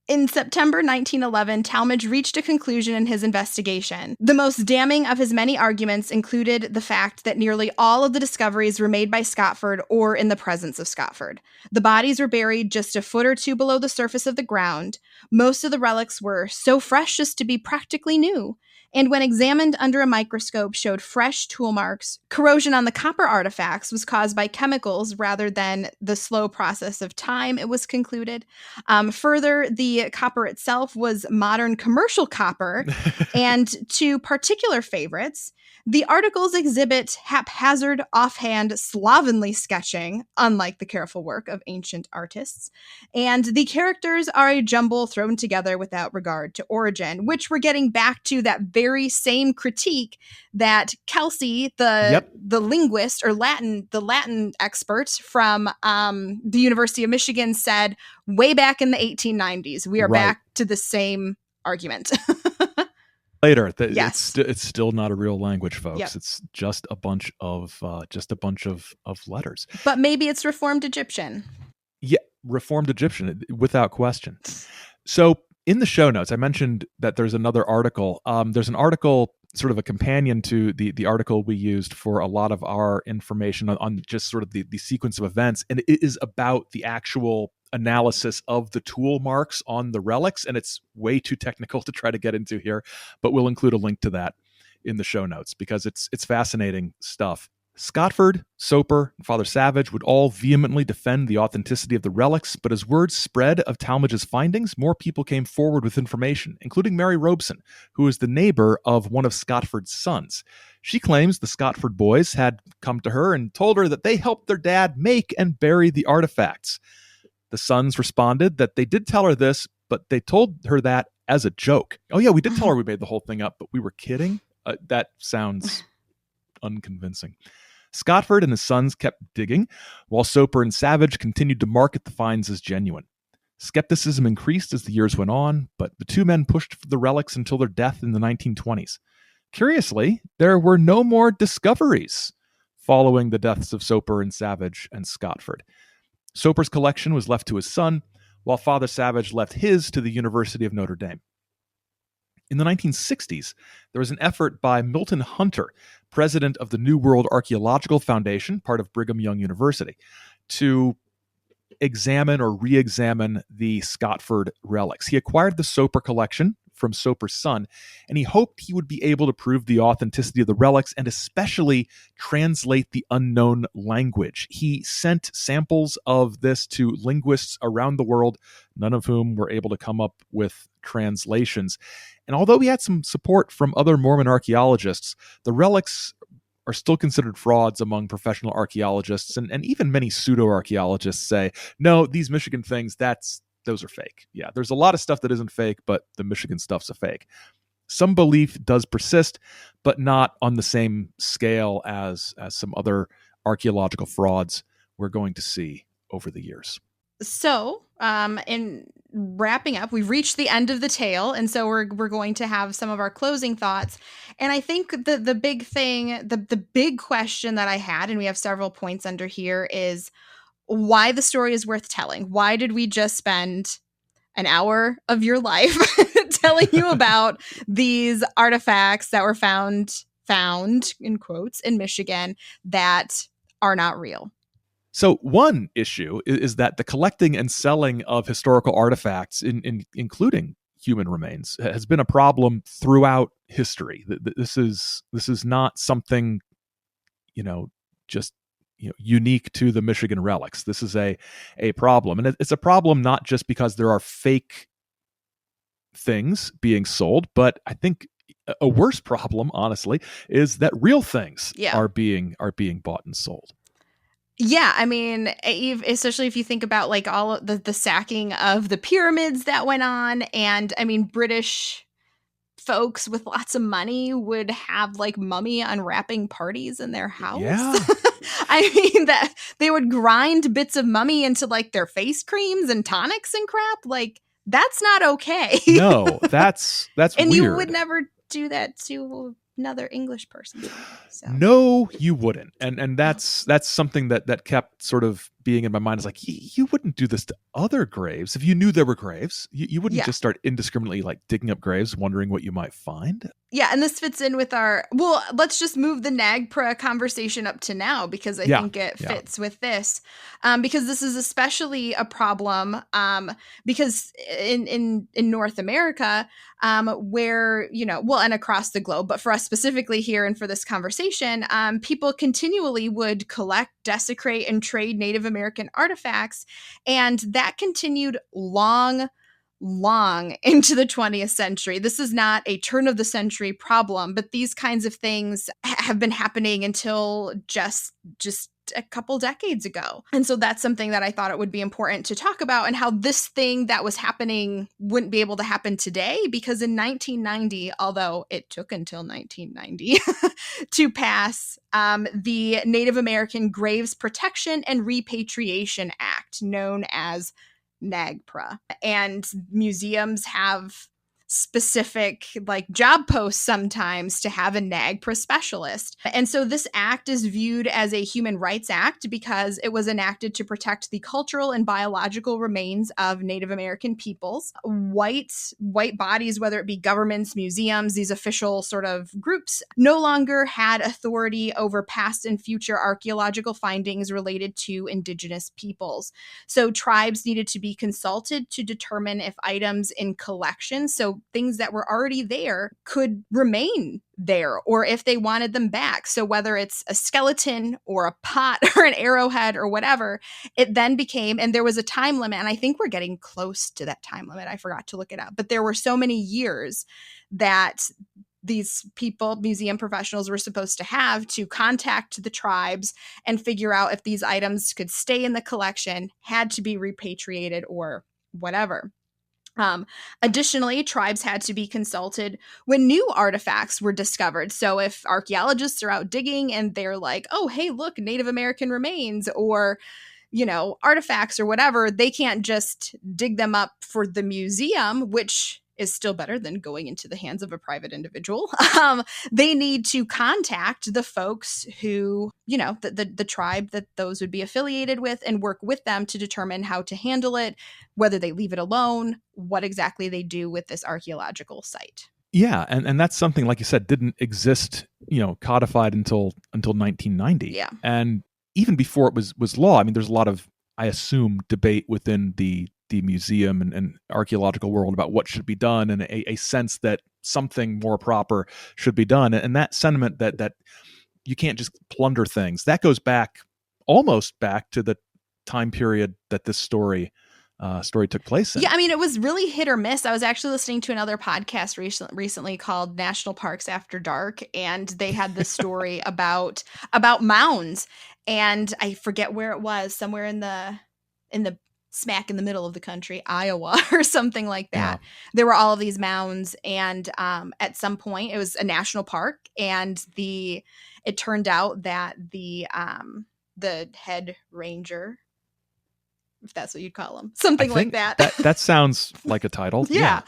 In September 1911, Tallmadge reached a conclusion in his investigation. The most damning of his many arguments included the fact that nearly all of the discoveries were made by Scotford or in the presence of Scotford. The bodies were buried just a foot or two below the surface of the ground. Most of the relics were so fresh as to be practically new, and when examined under a microscope showed fresh tool marks. Corrosion on the copper artifacts was caused by chemicals rather than the slow process of time, it was concluded. Further, the copper itself was modern commercial copper, and to particular favorites, the articles exhibit haphazard, offhand, slovenly sketching, unlike the careful work of ancient artists, and the characters are a jumble thrown together without regard to origin, which we're getting back to that very same critique that Kelsey, the linguist or the Latin expert from the University of Michigan, said way back in the 1890s. We are back to the same argument. Later, it's still not a real language, folks. It's just a bunch of letters. But maybe it's Reformed Egyptian. Yeah, Reformed Egyptian, without question. So in the show notes, I mentioned that there's another article. There's an article, sort of a companion to the article we used for a lot of our information on just sort of the sequence of events, and it is about the actual analysis of the tool marks on the relics, and it's way too technical to try to get into here, but we'll include a link to that in the show notes because it's fascinating stuff. Scotford, Soper, and Father Savage would all vehemently defend the authenticity of the relics, but as word spread of Tallmadge's findings, more people came forward with information, including Mary Robeson, who is the neighbor of one of Scotford's sons. She claims the Scotford boys had come to her and told her that they helped their dad make and bury the artifacts. The sons responded that they did tell her this, but they told her that as a joke. Oh yeah, we did tell her we made the whole thing up, but we were kidding? That sounds unconvincing. Scotford and his sons kept digging, while Soper and Savage continued to market the finds as genuine. Skepticism increased as the years went on, but the two men pushed for the relics until their death in the 1920s. Curiously, there were no more discoveries following the deaths of Soper and Savage and Scotford. Soper's collection was left to his son, while Father Savage left his to the University of Notre Dame. In the 1960s, there was an effort by Milton Hunter, president of the New World Archaeological Foundation, part of Brigham Young University, to examine or re-examine the Scotford relics. He acquired the Soper collection from Soper's son, and he hoped he would be able to prove the authenticity of the relics and especially translate the unknown language. He sent samples of this to linguists around the world, none of whom were able to come up with translations. And although he had some support from other Mormon archaeologists, the relics are still considered frauds among professional archaeologists, and even many pseudo-archaeologists say, no, these Michigan things, those are fake. Yeah, there's a lot of stuff that isn't fake, but the Michigan stuff's a fake. Some belief does persist, but not on the same scale as some other archaeological frauds we're going to see over the years. So, in wrapping up, we've reached the end of the tale, and so we're going to have some of our closing thoughts. And I think the big thing, the big question that I had, and we have several points under here, is why the story is worth telling. Why did we just spend an hour of your life telling you about these artifacts that were found in quotes in Michigan that are not real. So one issue is that the collecting and selling of historical artifacts, including human remains, has been a problem throughout history. This is not something, just unique to the Michigan relics. This is a problem, and it's a problem not just because there are fake things being sold, but I think a worse problem, honestly, is that real things are being bought and sold. Yeah, I mean, especially if you think about like all of the sacking of the pyramids that went on, and I mean, British folks with lots of money would have like mummy unwrapping parties in their house. Yeah. I mean, that they would grind bits of mummy into like their face creams and tonics and crap. Like, that's not okay. No, that's and weird. You would never do that to another English person. So. No, you wouldn't. And that's something that kept sort of being in my mind. Is like, you wouldn't do this to other graves. If you knew there were graves, you wouldn't just start indiscriminately like digging up graves, wondering what you might find. Yeah, and this fits in with let's just move the NAGPRA conversation up to now, because I think it fits with this. Because this is especially a problem because in North America, where, and across the globe, but for us specifically here and for this conversation, people continually would collect, desecrate, and trade Native American artifacts. And that continued long into the 20th century. This is not a turn of the century problem, but these kinds of things have been happening until just a couple decades ago. And so that's something that I thought it would be important to talk about, and how this thing that was happening wouldn't be able to happen today, because in 1990, although it took until 1990 to pass the Native American Graves Protection and Repatriation Act, known as NAGPRA. And museums have specific like job posts sometimes to have a NAGPRA specialist. And so this act is viewed as a human rights act because it was enacted to protect the cultural and biological remains of Native American peoples. White bodies, whether it be governments, museums, these official sort of groups, no longer had authority over past and future archaeological findings related to indigenous peoples. So tribes needed to be consulted to determine if items in collections, so things that were already there, could remain there, or if they wanted them back. So whether it's a skeleton or a pot or an arrowhead or whatever, it then became, and there was a time limit, and I think we're getting close to that time limit. I forgot to look it up, but there were so many years that these people, museum professionals, were supposed to have to contact the tribes and figure out if these items could stay in the collection, had to be repatriated, or whatever. Additionally, tribes had to be consulted when new artifacts were discovered. So if archaeologists are out digging and they're like, oh, hey, look, Native American remains or, artifacts or whatever, they can't just dig them up for the museum, which is still better than going into the hands of a private individual. They need to contact the folks who, the tribe that those would be affiliated with, and work with them to determine how to handle it, whether they leave it alone, what exactly they do with this archaeological site. Yeah, and that's something, like you said, didn't exist, codified until 1990. Yeah. And even before it was law, I mean, there's a lot of, I assume, debate within the museum and archaeological world about what should be done, and a sense that something more proper should be done. And that sentiment that you can't just plunder things, that goes almost back to the time period that this story took place in. Yeah, I mean, it was really hit or miss. I was actually listening to another podcast recently called National Parks After Dark, and they had this story about mounds, and I forget where it was, somewhere in the smack in the middle of the country, Iowa or something like that. Yeah. There were all of these mounds, and at some point it was a national park, and it turned out that the head ranger, if that's what you'd call them, something like that. That sounds like a title. Yeah.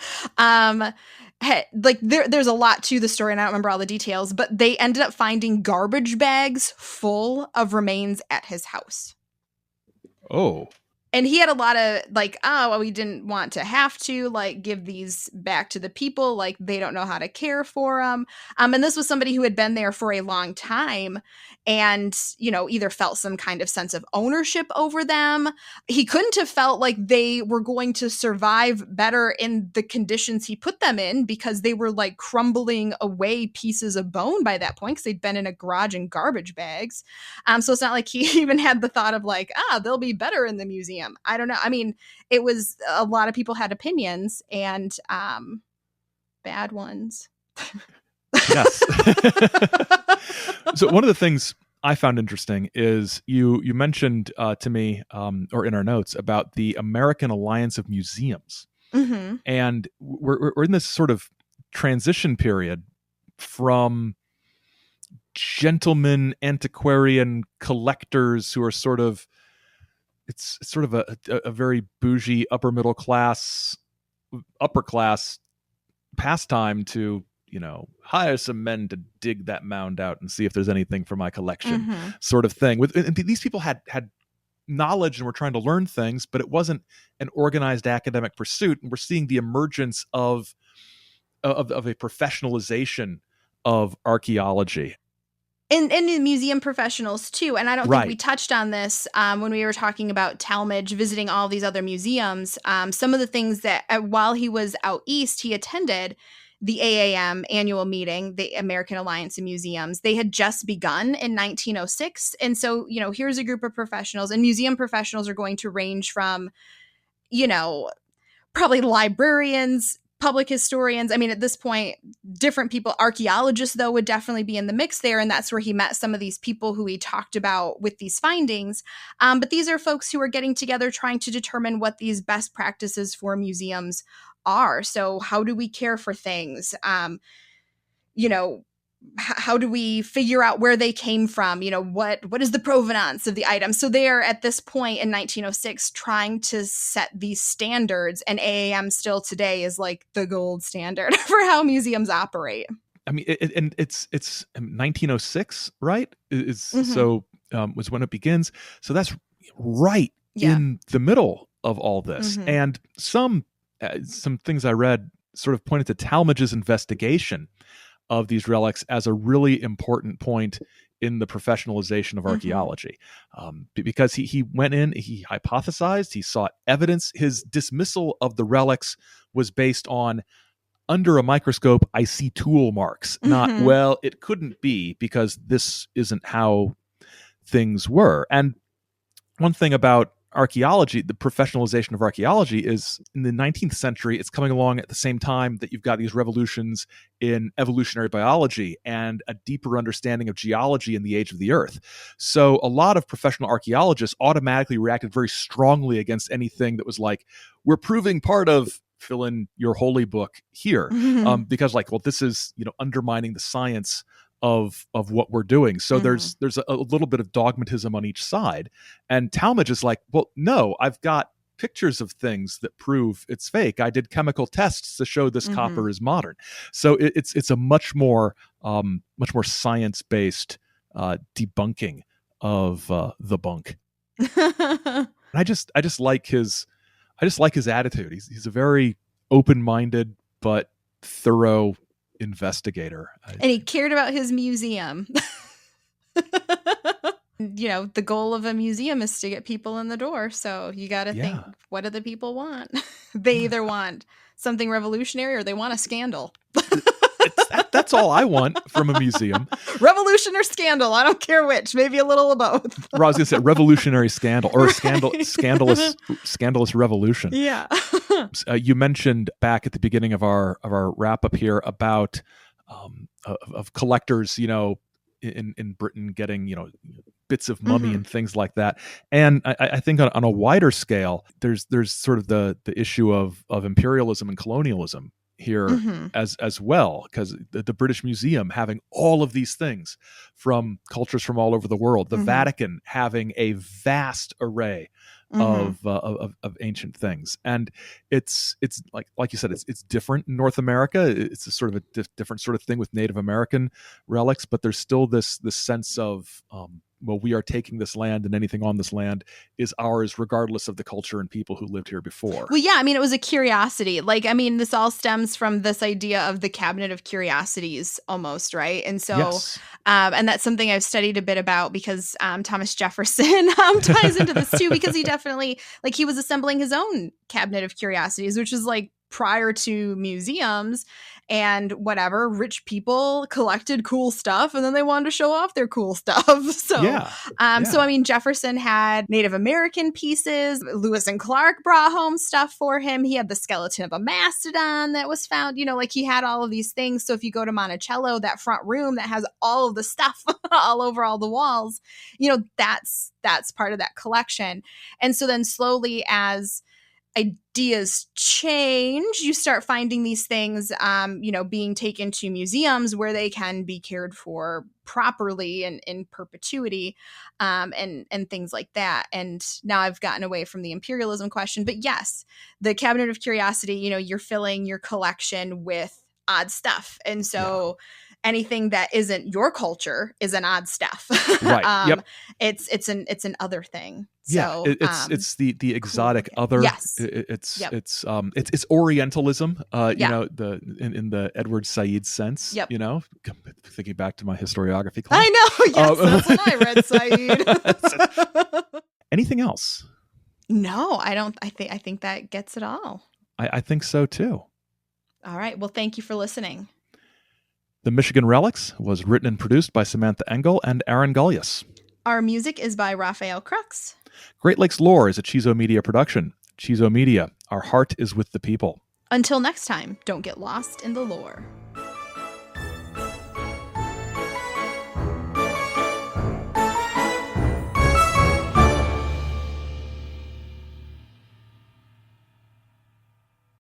There's a lot to the story, and I don't remember all the details, but they ended up finding garbage bags full of remains at his house. Oh. And he had a lot of like, oh, well, we didn't want to have to like give these back to the people. Like they don't know how to care for them. And this was somebody who had been there for a long time and, you know, either felt some kind of sense of ownership over them. He couldn't have felt like they were going to survive better in the conditions he put them in because they were like crumbling away pieces of bone by that point because they'd been in a garage in garbage bags. So it's not like he even had the thought of like, they'll be better in the museum. I don't know. I mean, it was a lot of people had opinions and bad ones. Yes. So one of the things I found interesting is you mentioned to me or in our notes about the American Alliance of Museums. Mm-hmm. And we're in this sort of transition period from gentlemen antiquarian collectors who are sort of it's sort of a very bougie upper class pastime to, you know, hire some men to dig that mound out and see if there's anything for my collection, sort of thing. And these people had knowledge and were trying to learn things, but it wasn't an organized academic pursuit. And we're seeing the emergence of a professionalization of archaeology. And the museum professionals too. And I don't think we touched on this when we were talking about Tallmadge visiting all these other museums. Some of the things that while he was out east, he attended the AAM annual meeting, the American Alliance of Museums. They had just begun in 1906. And so, you know, here's a group of professionals, and museum professionals are going to range from, you know, probably librarians, public historians. I mean, at this point, different people, archaeologists, though, would definitely be in the mix there. And that's where he met some of these people who he talked about with these findings. But these are folks who are getting together trying to determine what these best practices for museums are. So how do we care for things? You know, how do we figure out where they came from? You know, what is the provenance of the item? So they are at this point in 1906 trying to set these standards, and AAM still today is like the gold standard for how museums operate. I mean, it's 1906, right? So was when it begins. So that's right in the middle of all this. And some things I read sort of pointed to Tallmadge's investigation of these relics as a really important point in the professionalization of archaeology, because he went in, he hypothesized, he sought evidence. His dismissal of the relics was based on, under a microscope, I see tool marks, not, well, it couldn't be because this isn't how things were. And one thing about archaeology, the professionalization of archaeology, is in the 19th century, it's coming along at the same time that you've got these revolutions in evolutionary biology and a deeper understanding of geology in the age of the earth. So a lot of professional archaeologists automatically reacted very strongly against anything that was like, we're proving part of fill in your holy book here, because like, well, this is, you know, undermining the science of what we're doing. So there's a little bit of dogmatism on each side. And Tallmadge is like, well, no, I've got pictures of things that prove it's fake. I did chemical tests to show this copper is modern. So it's a much more science-based debunking of the bunk. I just like his attitude. He's a very open-minded but thorough investigator. And he cared about his museum. You know, the goal of a museum is to get people in the door. So you got to think, what do the people want? They either want something revolutionary or they want a scandal. That's all I want from a museum. Revolution or scandal. I don't care which. Maybe a little of both. I was going to say revolutionary scandal or scandalous revolution. Yeah. You mentioned back at the beginning of our wrap up here about of collectors, you know, in Britain getting, you know, bits of mummy and things like that. And I think on a wider scale, there's sort of the issue of imperialism and colonialism here as well, because the British Museum having all of these things from cultures from all over the world, the Vatican having a vast array of ancient things, and it's like you said, it's different in North America. It's a sort of a different sort of thing with Native American relics, but there's still this sense of well, we are taking this land, and anything on this land is ours, regardless of the culture and people who lived here before. Well, yeah, I mean, it was a curiosity. Like, I mean, this all stems from this idea of the cabinet of curiosities almost, right? And so, Yes. And that's something I've studied a bit about because Thomas Jefferson ties into this too, because he definitely, like, he was assembling his own cabinet of curiosities, which is like prior to museums and whatever. Rich people collected cool stuff and then they wanted to show off their cool stuff. So, so I mean, Jefferson had Native American pieces. Lewis and Clark brought home stuff for him. He had the skeleton of a mastodon that was found, you know, like he had all of these things. So if you go to Monticello, that front room that has all of the stuff all over all the walls, you know, that's part of that collection. And so then slowly, as ideas change, you start finding these things, you know, being taken to museums where they can be cared for properly and in perpetuity, and things like that. And now I've gotten away from the imperialism question, but yes, the cabinet of curiosity, you know, you're filling your collection with odd stuff. And so anything that isn't your culture is an odd stuff. Right. It's an other thing. Yeah, so, it's the exotic other. Yes. It's Orientalism. You know, in the Edward Said sense. Yep. You know, thinking back to my historiography class. I know. Yes, that's when I read Said. Anything else? No, I don't. I think that gets it all. I think so too. All right. Well, thank you for listening. The Michigan Relics was written and produced by Samantha Engel and Aaron Gullius. Our music is by Raphael Crux. Great Lakes Lore is a Chizo Media production. Chizo Media, our heart is with the people. Until next time, don't get lost in the lore.